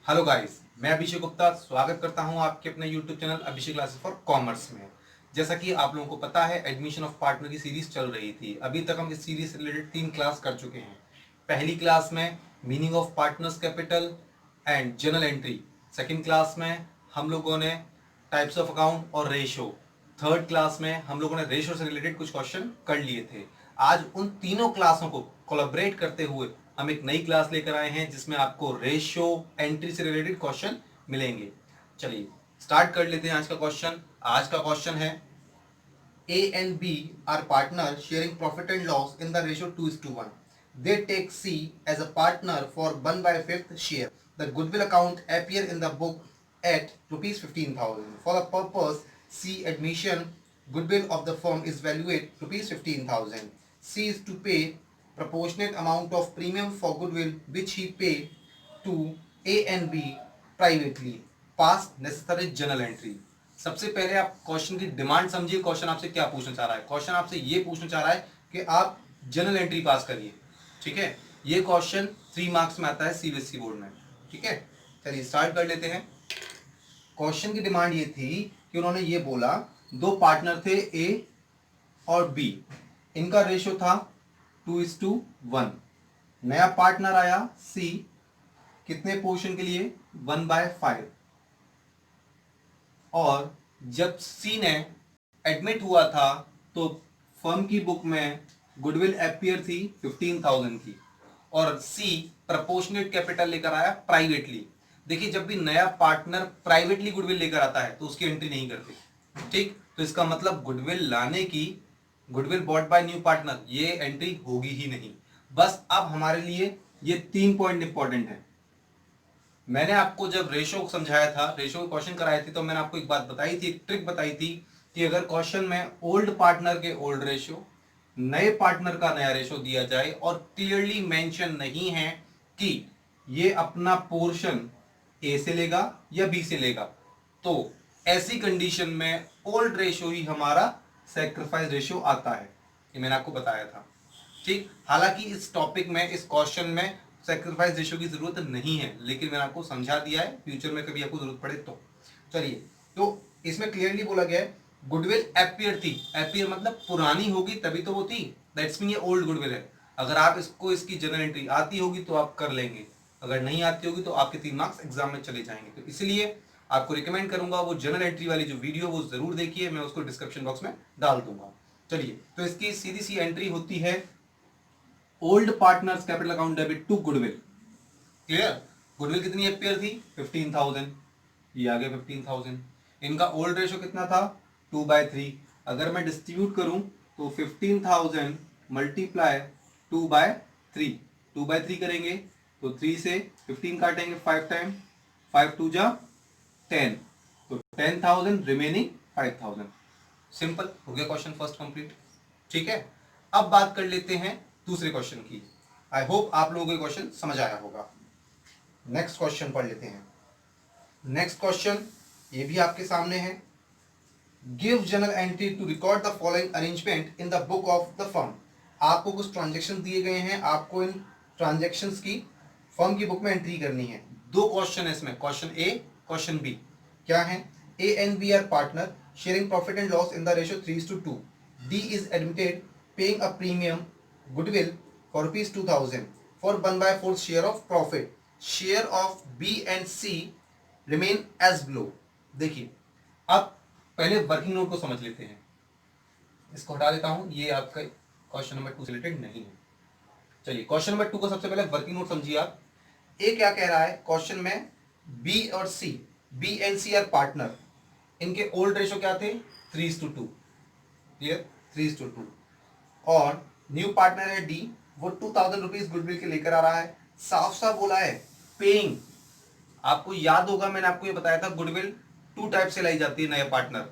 Hello guys, मैं अभिषेक गुप्ता स्वागत करता हूं आपके अपने YouTube channel Abhishek classes for commerce में। जैसा कि आप लोगों को पता है, एडमिशन ऑफ पार्टनर की सीरीज चल रही थी। अभी तक हम इस सीरीज से रिलेटेड 3 क्लास कर चुके हैं। पहली क्लास में meaning of partners capital and journal entry. Second class में हम लोगों ने टाइप्स ऑफ अकाउंट और रेशो। थर्ड क्लास में हम लोगों ने रेशो से रिलेटेड कुछ क्वेश्चन कर लिए थे। आज उन तीनों क्लासों को कोलैबोरेट करते हुए हम एक नई क्लास लेकर आए हैं जिसमें आपको रेशियो एंट्री से रिलेटेड क्वेश्चन मिलेंगे। चलिए स्टार्ट कर लेते हैं आज का क्वेश्चन। आज का क्वेश्चन है A and B are partners sharing profit and loss in the ratio 2:1. They take C as a partner for 1/5 share. The goodwill account appear in the book at rupees 15,000. For the purpose C admission, goodwill of the firm is valued rupees 15,000. C is to pay proportionate amount of premium for goodwill which he pay to A and B privately. Pass necessary journal entry. सबसे पहले आप question की demand समझिए। Question आपसे क्या पूछना चाह रहा है? क्वेश्चन आपसे ये पूछना चाह रहा है कि आप जनरल एंट्री पास करिए। ठीक है, ये क्वेश्चन 3 मार्क्स में आता है सीबीएसई बोर्ड में। ठीक है, चलिए स्टार्ट कर लेते हैं। क्वेश्चन की डिमांड ये थी कि उन्होंने ये बोला, दो पार्टनर थे ए और बी, इनका रेशियो था 2:1। नया पार्टनर आया सी, कितने पोर्शन के लिए? 1/5। और जब सी ने एडमिट हुआ था तो फर्म की बुक में गुडविल अपीयर थी 15,000 की, और सी प्रपोर्शनेट कैपिटल लेकर आया प्राइवेटली। देखिए, जब भी नया पार्टनर प्राइवेटली गुडविल लेकर आता है तो उसकी एंट्री नहीं करते। ठीक, तो इसका मतलब गुडविल लाने की, goodwill bought by new partner, ये एंट्री होगी ही नहीं। बस अब हमारे लिए ये 3 पॉइंट इंपॉर्टेंट है। मैंने आपको जब रेशो समझाया था, रेशो के क्वेश्चन कराए थे, तो मैंने आपको एक बात बताई थी, एक ट्रिक बताई थी कि अगर क्वेश्चन में ओल्ड पार्टनर के ओल्ड रेशो, नए पार्टनर का नया रेशो दिया जाए और क्लियरली मेंशन नहीं है कि ये अपना पोर्शन ए से लेगा या बी से लेगा, तो ऐसी कंडीशन में ओल्ड रेशो ही हमारा सैक्रिफाइस रेशो आता है। ये मैंने आपको बताया था। ठीक, हालांकि इस टॉपिक में, इस क्वेश्चन में सैक्रिफाइस रेशियो की जरूरत नहीं है, लेकिन मैंने आपको समझा दिया है, फ्यूचर में कभी आपको जरूरत पड़े तो। चलिए, तो इसमें क्लियरली बोला गया है गुडविल अपीयर थी। अपीयर मतलब पुरानी होगी तभी तो वो थी, दैट्स मीन ये ओल्ड गुडविल है। अगर आप इसको, इसकी जनरल एंट्री आती होगी तो आप कर लेंगे, अगर नहीं आती होगी तो आपके 3 मार्क्स एग्जाम में चले जाएंगे। तो इसलिए आपको रिकमेंड करूंगा वो जनरल एंट्री वाली जो वीडियो वो जरूर देखिए, मैं उसको डिस्क्रिप्शन बॉक्स में डाल दूंगा। चलिए, तो इसकी सीधी सी एंट्री होती है old partners capital account debit to goodwill. Clear? Goodwill कितनी अपीयर थी? 15,000। ये आ गया 15,000। इनका ओल्ड रेशो कितना था? 2/3। अगर मैं डिस्ट्रीब्यूट करूं तो 15,000 मल्टीप्लाई 2/3, 2/3 करेंगे तो 3 से 15 काटेंगे 5 टाइम, 5 2 जा 10, तो 10,000 रिमेनिंग 5,000। सिंपल हो गया क्वेश्चन फर्स्ट कंप्लीट। ठीक है, अब बात कर लेते हैं दूसरे क्वेश्चन की। आई होप आप लोगों को क्वेश्चन समझ आया होगा। नेक्स्ट क्वेश्चन पढ़ लेते हैं। नेक्स्ट क्वेश्चन ये भी आपके सामने है। Give journal entry to record the following arrangement in the book of the firm. आपको कुछ ट्रांजेक्शन दिए गए हैं, आपको इन ट्रांजेक्शन्स की फर्म की बुक में एंट्री करनी है। 2 क्वेश्चन है इसमें, क्वेश्चन ए, क्वेश्चन बी। क्या है? A and B are partner sharing profit and loss in the ratio 3:2। D is admitted paying a premium goodwill for rupees 2,000 for 1/4 share of profit. Share of B and C remain as below. देखिए, अब पहले working note को समझ लेते हैं। इसको हटा देता हूं, ये आपका क्वेश्चन नंबर 2 से रिलेटेड नहीं है। चलिए, क्वेश्चन नंबर 2 को सबसे पहले वर्किंग नोट समझिए आप। ए क्या कह रहा है क्वेश्चन में? बी और C, B and C are partner. इनके ओल्ड रेशो क्या थे? 3:2। क्लियर? 3:2। और न्यू पार्टनर है डी, वो 2,000 रुपीज गुडविल के लेकर आ रहा है। साफ साफ बोला है पेइंग। आपको याद होगा, मैंने आपको ये बताया था गुडविल 2 टाइप से लाई जाती है नया पार्टनर,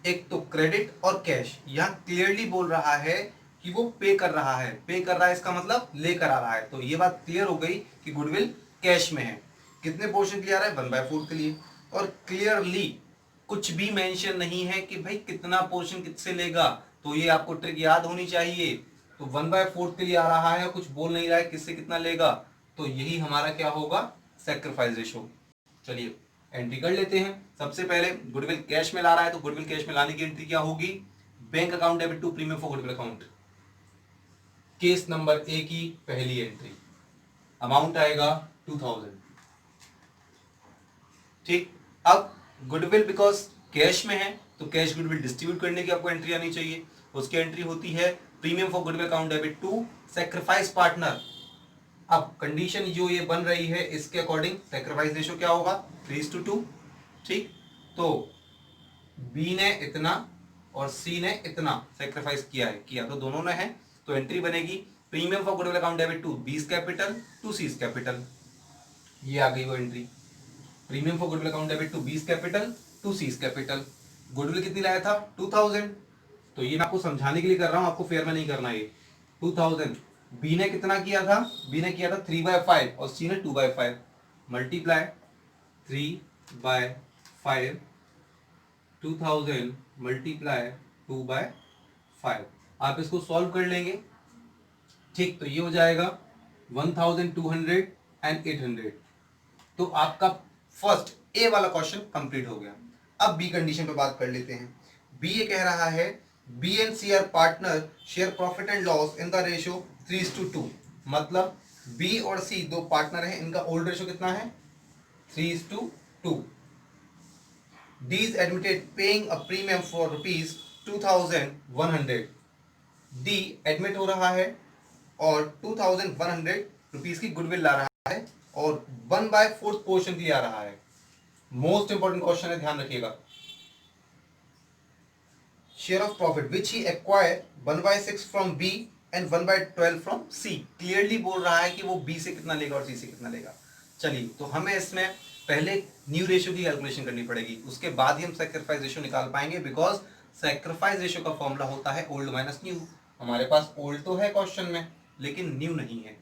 एक तो क्रेडिट और कैश। यहां क्लियरली बोल रहा है कि वो पे कर रहा है। पे कर रहा है इसका मतलब लेकर आ रहा है, तो ये बात क्लियर हो गई कि गुडविल कैश में है। कितने पोर्शन के लिए आ रहा है? 1/4 के लिए। और क्लियरली कुछ भी मेंशन नहीं है कि भाई कितना पोर्शन किससे लेगा, तो ये आपको ट्रिक याद होनी चाहिए। तो 1/4 के लिए आ रहा है, कुछ बोल नहीं रहा है किससे कितना लेगा, तो यही हमारा क्या होगा? Sacrifice ratio. चलिए एंट्री कर लेते हैं। सबसे पहले गुडविल कैश में ला रहा है, तो गुडविल कैश में लाने की एंट्री क्या होगी? Bank account debit to premium for goodwill account, case number A की पहली एंट्री, अमाउंट आएगा 2000। ठीक, अब गुडविल बिकॉज कैश में है तो कैश गुडविल डिस्ट्रीब्यूट करने की आपको एंट्री आनी चाहिए। उसकी एंट्री होती है premium for goodwill account debit to sacrifice partner. अब कंडीशन जो ये बन रही है इसके अकॉर्डिंग सैक्रिफाइस रेशियो क्या होगा? 3:2। ठीक, तो बी ने इतना और सी ने इतना सैक्रिफाइस किया तो दोनों ने है, तो एंट्री बनेगी premium for goodwill account debit to B's capital to C's capital. ये आ गई वो entry, premium for goodwill account debit to B's capital to C's capital. Goodwill कितनी लाया था? 2000। तो ये मैं आपको समझाने के लिए कर रहा हूं, आपको फेयर में नहीं करना ये। 2000 बी ने कितना किया था? बी ने किया था 3/5 और सी ने 2/5, मल्टीप्लाई 3/5, 2000 मल्टीप्लाई 2/5। आप इसको सॉल्व कर लेंगे। ठीक, तो ये हो जाएगा 1200 एंड 800। तो आपका फर्स्ट ए वाला क्वेश्चन कंप्लीट हो गया। अब बी कंडीशन पे बात कर लेते हैं। बी ये कह रहा है B and C are partner, share profit and loss in the ratio 3:2। मतलब बी और सी दो पार्टनर हैं, इनका ओल्ड रेशियो कितना है? 3:2। D is admitted paying a premium for ₹2100। D admit हो रहा है और 2100 रुपीज की गुडविल ला रहा है और 1/4 पोर्शन की आ रहा है। मोस्ट इंपॉर्टेंट क्वेश्चन है, ध्यान रखिएगा। Share of profit which he acquire 1/6 from B and 1/12 from C. Clearly बोल रहा है कि वो बी से कितना लेगा और सी से कितना लेगा। चलिए, तो हमें इसमें पहले न्यू रेशियो की कैलकुलेशन करनी पड़ेगी, उसके बाद ही हम सैक्रिफाइस रेशियो निकाल पाएंगे, बिकॉज सैक्रिफाइस रेशियो का फॉर्मूला होता है ओल्ड माइनस न्यू। हमारे पास ओल्ड तो है क्वेश्चन में, लेकिन न्यू नहीं है,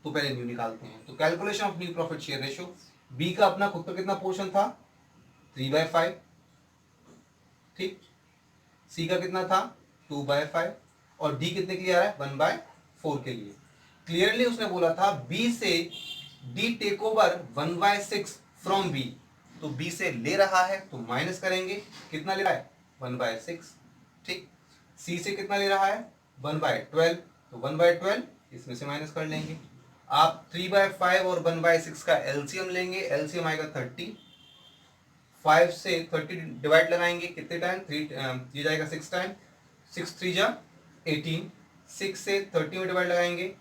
तो पहले न्यू निकालते हैं। तो calculation of new profit share ratio, B का अपना खुद का कितना पोर्शन था? 3/5। ठीक, सी का कितना था? 2/5 और डी कितने के लिए आ रहा है? 1/4 के लिए। क्लियरली उसने बोला था बी से D take over 1/6 from B, तो बी से ले रहा है तो माइनस करेंगे, कितना ले रहा है? 1/6। ठीक, सी से कितना ले रहा है? 1/12, तो 1/12 इसमें से माइनस कर लेंगे। आप 3/5 और 1/6 का एलसीएम लेंगे, एलसीएम आएगा 30। 5 से 30 डिवाइड लगाएंगे, कितने टाइम? 3 ये जाएगा 6 टाइम, 6 3 जा 18। 6 से 30 में डिवाइड लगाएंगे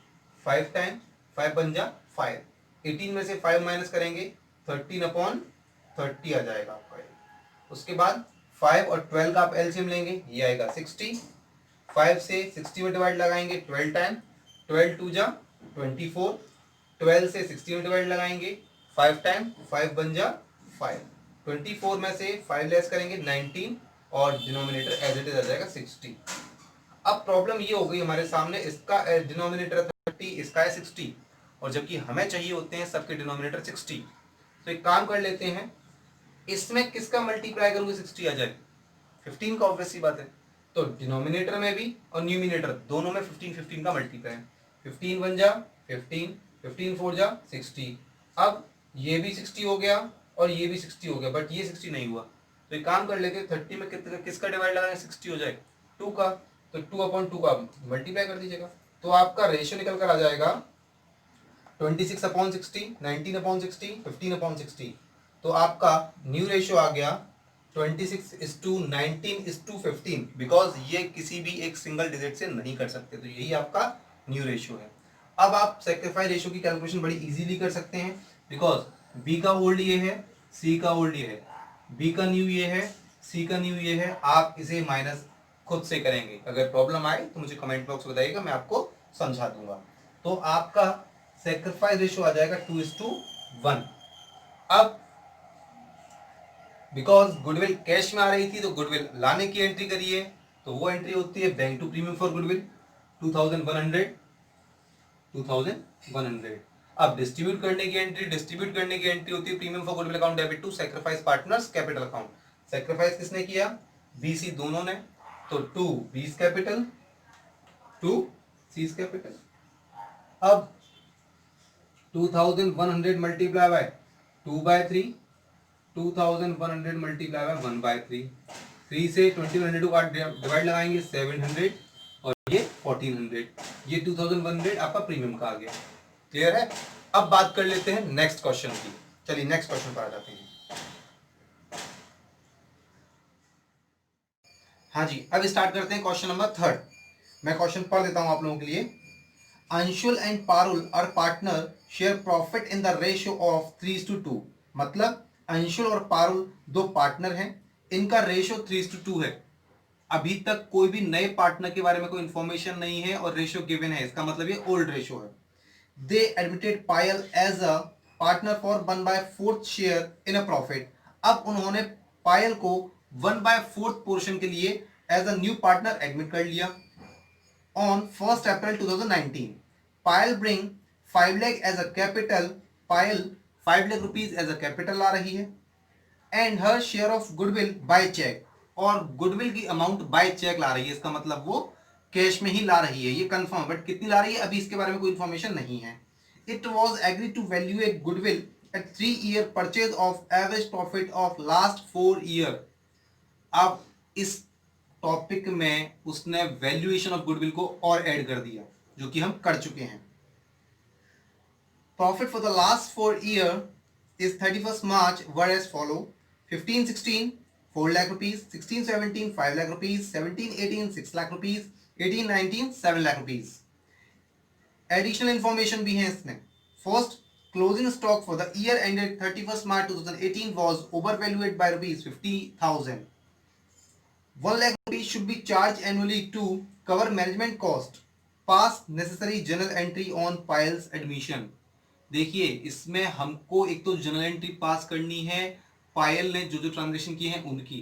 5 टाइम, 5 बन जा 5। 18 में से 5 माइनस करेंगे 13/30 आ जाएगा आपका। उसके बाद 5 और 12 का आप एलसीएम लेंगे, ये आएगा 60। 5 से 60 में डिवाइड लगाएंगे 12 टाइम, 12 2 जा 24। 12 से 60 में डिवाइड लगाएंगे 5 टाइम, 5 बन जा 5। 24 में से 5 लेस करेंगे 19 और डिनोमिनेटर एज इट इज आ जाएगा 60। अब प्रॉब्लम ये हो गई हमारे सामने, इसका डिनोमिनेटर 30, इसका है 60, और जबकि हमें चाहिए होते हैं सबके डिनोमिनेटर 60। तो एक काम कर लेते हैं, इसमें किसका मल्टीप्लाई करूंगे 60 आ जाए? 15 का, ऑब्वियस सी बात है। तो डिनोमिनेटर में भी और न्यूमिनेटर दोनों में 15 15 का मल्टीप्लाई है। 15 बन जा 15, 15 4 जा 60। अब ये भी 60 हो गया और ये भी 60 हो गया, बट ये 60 नहीं हुआ। तो एक काम कर लेते हैं, 30 में किसका डिवाइड लगाना है 60 हो जाए? 2 का, तो 2/2 का मल्टीप्लाई कर दीजिएगा, तो आपका रेशियो निकल कर आ जाएगा 26/60, 19/60, 15/60। तो आपका न्यू रेशियो आ गया 26:19:15, बिकॉज ये किसी भी एक सिंगल डिजिट से नहीं कर सकते, तो यही आपका न्यू रेशियो है। अब आप सैक्रिफाइस रेशियो की कैलकुलेशन बड़ी इजीली कर सकते हैं, बिकॉज बी का ओल्ड ये है, सी का ओल्ड ये है, बी का न्यू ये है, सी का न्यू ये है। आप इसे माइनस खुद से करेंगे, अगर प्रॉब्लम आए तो मुझे कमेंट बॉक्स में बताइएगा, मैं आपको समझा दूंगा। तो आपका सैक्रिफाइस रेशियो आ जाएगा 2:1। अब बिकॉज गुडविल कैश में आ रही थी तो गुडविल लाने की एंट्री करिए, तो वो एंट्री होती है bank to premium for goodwill 2100। अब डिस्ट्रीब्यूट करने की एंट्री होती है premium for goodwill account debit to sacrifice partners capital account. Sacrifice किसने किया? बीसी दोनों ने, तो 2 बीस कैपिटल 2 सीज कैपिटल। अब 2100 मल्टीप्लाई बाय 2/3 2100 मल्टीप्लाई बाय 1/3, 3 से 2100 का डिवाइड लगाएंगे 700 और ये 1400, ये 2100 आपका प्रीमियम का आ गया। क्लियर है? अब बात कर लेते हैं नेक्स्ट क्वेश्चन की। चलिए नेक्स्ट क्वेश्चन पर आ जाते हैं। हाँ जी, अब स्टार्ट करते हैं क्वेश्चन नंबर 3। मैं क्वेश्चन पढ़ देता हूं आप लोगों के लिए। Anshul and Parul are partner, share profit in the ratio of 3:2। मतलब अंशुल और पारुल दो पार्टनर हैं, इनका रेशियो 3:2 है। अभी तक कोई भी नए पार्टनर के बारे में कोई इंफॉर्मेशन नहीं है और रेशियो गिवन है, इसका मतलब ये ओल्ड रेशियो है। They admitted Payal as a partner for 1/4 share in a profit. अब उन्होंने पायल को 1/4 पोर्शन के लिए as a new partner admit कर लिया। On 1 April 2019 Payal bring 5 lakh as a capital. Payal 5 lakh rupees as a capital ला रही है and her share of goodwill by cheque. और गुडविल की अमाउंट बाय चेक ला रही है, इसका मतलब वो कैश में ही ला रही है, ये कंफर्म। बट कितनी ला रही है अभी इसके बारे में कोई इंफॉर्मेशन नहीं है। It was agree to valuate goodwill at 3-year purchase of average profit of last 4 year. अब इस टॉपिक में उसने वैल्यूएशन ऑफ गुडविल को और ऐड कर दिया, जो कि हम कर चुके हैं। Profit for the last 4 year is 31 March were as follow: 15-16 4 lakh rupees, 16-17 5 lakh rupees, 17-18 6 lakh rupees, 18-19 7 lakh rupees. Additional information भी है इसमें। First, closing stock for the year ended 31 March 2018 was overvalued by rupees 50,000. 1 lakh rupees should be charged annually to cover management cost. Pass necessary journal entry on Payal's admission. देखिए इसमें हमको एक तो journal entry पास करनी है पायल ने जो जो ट्रांजेक्शन किए हैं उनकी।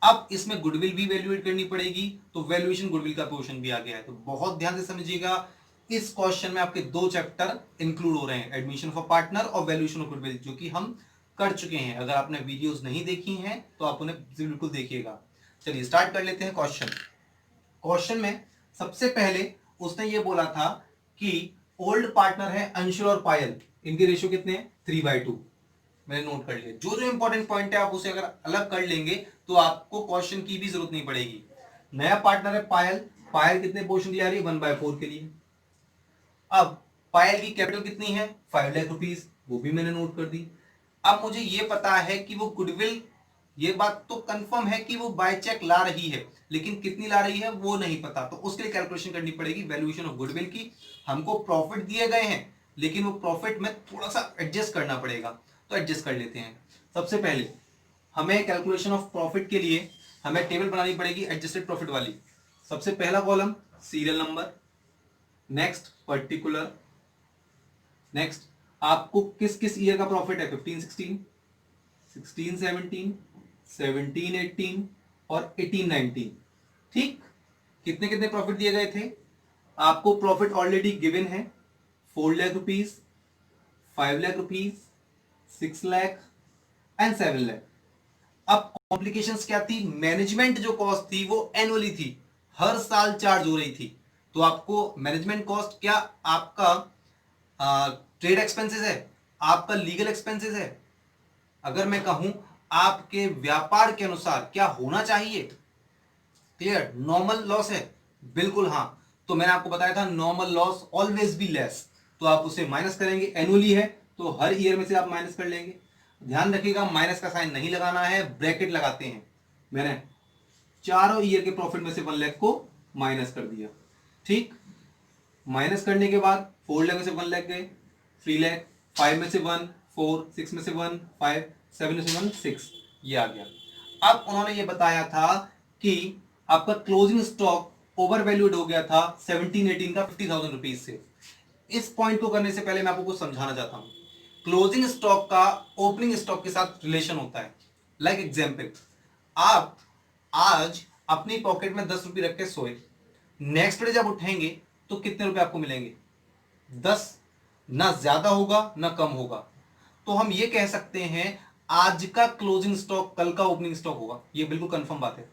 अब इसमें गुडविल भी वैल्यूएट करनी पड़ेगी, तो वैल्यूएशन गुडविल का पोर्शन भी आ गया है। तो बहुत ध्यान से समझिएगा, इस क्वेश्चन में आपके दो चैप्टर इंक्लूड हो रहे हैं, एडमिशन ऑफ पार्टनर और वैल्यूएशन ऑफ गुडविल, जो कि हम कर चुके हैं। अगर आपने वीडियोस नहीं देखी हैं तो आप उन्हें बिल्कुल देखिएगा। चलिए स्टार्ट कर लेते हैं क्वेश्चन। क्वेश्चन में सबसे पहले उसने ये बोला था कि ओल्ड पार्टनर है अंशुल और पायल, इनके रेशियो कितने हैं 3/2। मैंने नोट कर लिया। जो जो इंपॉर्टेंट पॉइंट है आप उसे अगर अलग कर लेंगे तो आपको क्वेश्चन की भी जरूरत नहीं पड़ेगी। नया पार्टनर है पायल, पायल कितने पोर्शन के लिए आ रही है 1/4 के लिए। अब पायल की कैपिटल कितनी है 5 लाख रुपीज, वो भी मैंने नोट कर दी। अब मुझे ये पता है कि वो गुडविल, ये बात तो कंफर्म है कि वो बाय चेक ला रही है, लेकिन कितनी ला रही है वो नहीं पता, तो उसके लिए कैलकुलेशन करनी पड़ेगी वैल्यूएशन ऑफ गुडविल की। हमको प्रॉफिट दिए गए हैं लेकिन वो प्रॉफिट में थोड़ा सा एडजस्ट करना पड़ेगा, तो एडजस्ट कर लेते हैं। सबसे पहले हमें कैलकुलेशन ऑफ प्रॉफिट के लिए हमें टेबल बनानी पड़ेगी एडजस्टेड प्रॉफिट वाली। सबसे पहला column serial number, next particular, next आपको किस किस ईयर का प्रॉफिट है 15-16, 16-17, 17-18 और 18-19। ठीक, कितने कितने प्रॉफिट दिए गए थे आपको? प्रॉफिट ऑलरेडी गिवन है 4 lakh rupees, 5 lakh rupees, 6 lakh and 7 lakh. अब कॉम्प्लिकेशंस क्या थी? मैनेजमेंट जो कॉस्ट थी वो एनुअली थी, हर साल चार्ज हो रही थी। तो आपको मैनेजमेंट कॉस्ट क्या आपका ट्रेड एक्सपेंसेस है, आपका लीगल एक्सपेंसेस है? अगर मैं कहूं आपके व्यापार के अनुसार क्या होना चाहिए? क्लियर, नॉर्मल लॉस है, बिल्कुल हाँ। तो मैंने आपको बताया था normal loss always be less, तो आप उसे माइनस करेंगे। एनुअली है तो हर ईयर में से आप माइनस कर लेंगे। ध्यान रखिएगा माइनस का साइन नहीं लगाना है, ब्रैकेट लगाते हैं। मैंने चारों ईयर के प्रॉफिट में से 1 लाख को माइनस कर दिया। ठीक, माइनस करने के बाद 4 लाख में से 1 लाख गए, 3 लाख, 5 में से 1 4, 6 में से 1 5, 7 में से 1 6, ये आ गया। अब उन्होंने ये बताया था कि आपका क्लोजिंग स्टॉक ओवर वैल्यूड हो गया था 17-18 का 50,000 रुपीज से। इस पॉइंट को करने से पहले मैं आपको कुछ समझाना चाहता हूं। क्लोजिंग स्टॉक का ओपनिंग स्टॉक के साथ रिलेशन होता है। लाइक एग्जाम्पल, आप आज अपनी पॉकेट में 10 रुपये रख के सोए, नेक्स्ट डे जब उठेंगे तो कितने रुपए आपको मिलेंगे? 10, ना ज्यादा होगा ना कम होगा। तो हम ये कह सकते हैं आज का क्लोजिंग स्टॉक कल का ओपनिंग स्टॉक होगा, ये बिल्कुल कंफर्म बात है।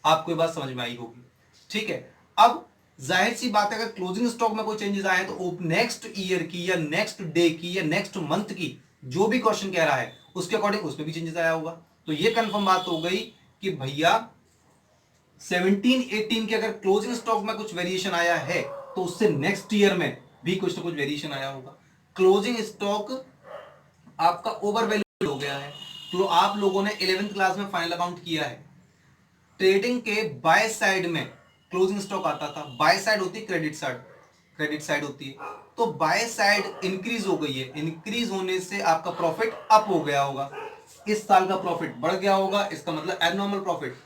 आपको ये बात समझ में आई होगी। ठीक है, अब जाहिर सी बात है अगर क्लोजिंग स्टॉक में कोई चेंजेस आए तो नेक्स्ट ईयर की या नेक्स्ट डे की या नेक्स्ट मंथ की जो भी क्वेश्चन कह रहा है उसके अकॉर्डिंग उसमें भी चेंजेस आया होगा। तो ये कंफर्म बात हो गई कि भैया 17-18 के अगर क्लोजिंग स्टॉक में कुछ वेरिएशन आया है तो उससे नेक्स्ट ईयर में भी कुछ ना कुछ वेरिएशन आया होगा। क्लोजिंग स्टॉक आपका ओवर वैल्यूड हो गया है। तो आप लोगों ने 11th क्लास में फाइनल अकाउंट किया है, ट्रेडिंग के बाय साइड में क्लोजिंग स्टॉक आता था। बाय साइड होती है क्रेडिट साइड, क्रेडिट साइड होती है। तो बाय साइड इंक्रीज हो गई है, इंक्रीज होने से आपका प्रॉफिट अप हो गया होगा, इस साल का प्रॉफिट बढ़ गया होगा, इसका मतलब एबनॉर्मल प्रॉफिट।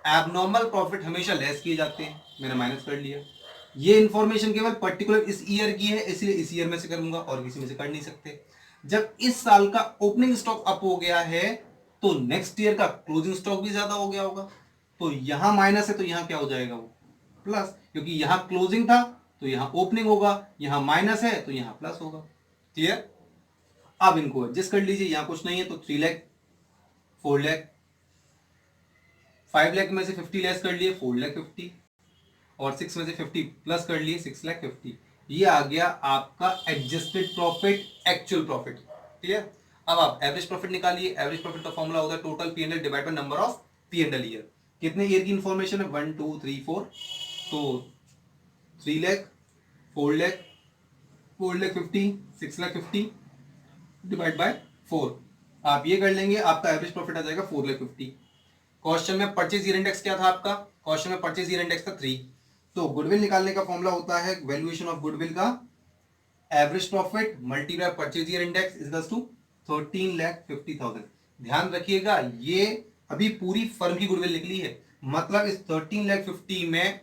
एबनॉर्मल प्रॉफिट हमेशा लेस किए जाते हैं, मैंने माइनस कर लिया। ये इंफॉर्मेशन केवल पर्टिकुलर इस ईयर की है, इसलिए इस ईयर में से करूंगा और किसी में से कर नहीं सकते। जब इस साल का ओपनिंग स्टॉक अप हो गया है तो नेक्स्ट ईयर का क्लोजिंग स्टॉक भी ज्यादा हो गया होगा। तो यहां माइनस है तो यहां क्या हो जाएगा, वो प्लस, क्योंकि यहां क्लोजिंग था तो यहां ओपनिंग होगा, यहां माइनस है तो यहां प्लस होगा। क्लियर? अब इनको एडजस्ट कर लीजिए। यहां कुछ नहीं है तो 3 लाख, 4 लाख, 5 लाख में से 50 लेस कर लिए 4 लाख 50, और 6 में से 50 प्लस कर लिए 6 लाख 50। ये आ गया आपका adjusted profit, actual profit. Clear? अब आप एवरेज प्रॉफिट निकालिए। एवरेज प्रॉफिट का फॉर्मूला होता है total P and L divide by number of P and L year. कितने ईयर की इंफॉर्मेशन है, 1 2 3 4, तो 3 लाख, 4 लाख, 4 लाख 50, 6 लाख 50 डिवाइड बाय 4। आप ये कर लेंगे, आपका एवरेज प्रॉफिट आ जाएगा 4 लाख 50। क्वेश्चन में परचेज ईयर इंडेक्स क्या था आपका, क्वेश्चन में परचेज ईयर इंडेक्स था 3। तो गुडविल निकालने का फॉर्मूला होता है वैल्यूएशन ऑफ गुडविल का average profit multiply purchase year index equals to 13,50,000। ध्यान रखिएगा, ये अभी पूरी फर्म की गुडविल निकली है, मतलब इस 13,50,000 में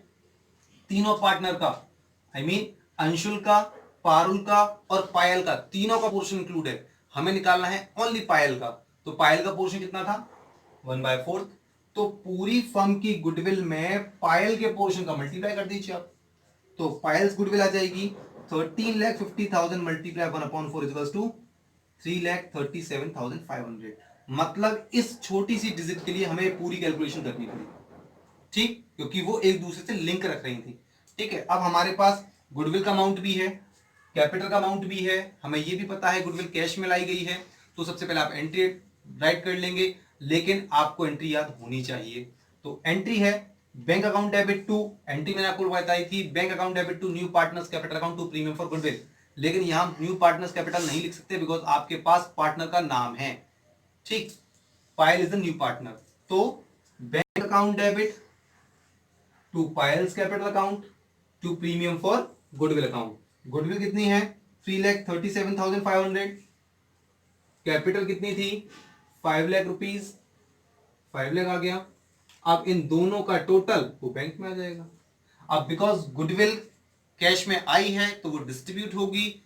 तीनों पार्टनर का, आई मीन अंशुल का, पारुल का और पायल का, तीनों का पोर्शन इंक्लूड है। हमें निकालना है ओनली पायल का। तो पायल का पोर्शन कितना था, 1/4। तो पूरी फर्म की गुडविल में पायल के पोर्शन का मल्टीप्लाई कर दीजिए आप, तो पायल्स गुडविल आ जाएगी 13,50,000 मल्टीप्लाई 1/4 इक्वल्स टू 3,37,500। मतलब इस छोटी सी डिजिट के लिए हमें पूरी कैलकुलेशन करनी पड़ी, ठीक, क्योंकि वो एक दूसरे से लिंक रख रही थी। ठीक है, अब हमारे पास गुडविल का अमाउंट भी है, कैपिटल का अमाउंट भी है, हमें ये भी पता है गुडविल कैश में लाई गई है। तो सबसे पहले आप एंट्री राइट कर लेंगे, लेकिन आपको एंट्री याद होनी चाहिए। तो एंट्री है bank account debit to, entry मैंने आपको बताई थी, bank account debit to new partners capital account to premium for goodwill. लेकिन यहां न्यू पार्टनर्स कैपिटल नहीं लिख सकते बिकॉज आपके पास पार्टनर का नाम है, ठीक, Payal is the new partner. तो bank account debit to Payal's capital account to premium for goodwill account. Goodwill कितनी है, 3,37,500। कैपिटल कितनी थी, 5 लाख रुपीज, 5 लाख आ गया। अब इन दोनों का टोटल वो बैंक में आ जाएगा। अब बिकॉज गुडविल कैश में आई है तो वो डिस्ट्रीब्यूट होगी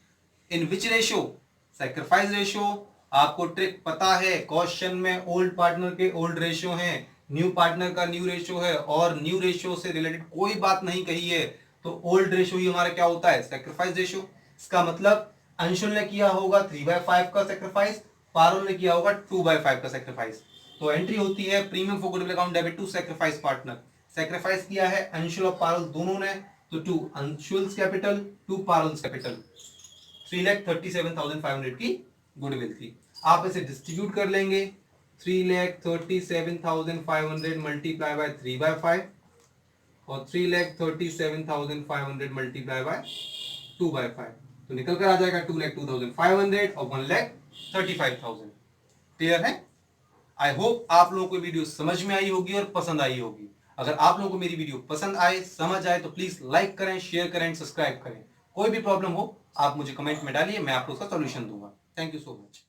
इन विच रेशो, सैक्रिफाइस रेशो। आपको ट्रिक पता है, क्वेश्चन में ओल्ड पार्टनर के ओल्ड रेशो हैं, न्यू पार्टनर का न्यू रेशो है, और न्यू रेशो से रिलेटेड कोई बात नहीं कही है तो ओल्ड रेशो ही हमारा क्या होता है, सैक्रिफाइस रेशो। इसका मतलब अंशुल ने किया होगा 3/5 का सैक्रिफाइस, पारुल ने किया होगा 2/5 का सैक्रिफाइस। तो एंट्री होती है premium for goodwill account debit to sacrifice partner. Sacrifice किया है अंशुल और पारुल दोनों ने, तो to Anshul's capital to Parul's capital, 3,37,500 की गुडविल थी। आप इसे डिस्ट्रीब्यूट कर लेंगे, 3,37,500 मल्टीप्लाई बाय 3/5 और 3,37,500 मल्टीप्लाई बाय 2/5, तो निकल कर आ जाएगा 2,02,500 और 1,35,000। क्लियर है? आई होप आप लोगों को वीडियो समझ में आई होगी और पसंद आई होगी। अगर आप लोगों को मेरी वीडियो पसंद आए, समझ आए, तो प्लीज लाइक करें, शेयर करें, सब्सक्राइब करें। कोई भी प्रॉब्लम हो आप मुझे कमेंट में डालिए, मैं आपको उसका सॉल्यूशन दूंगा। Thank you so much.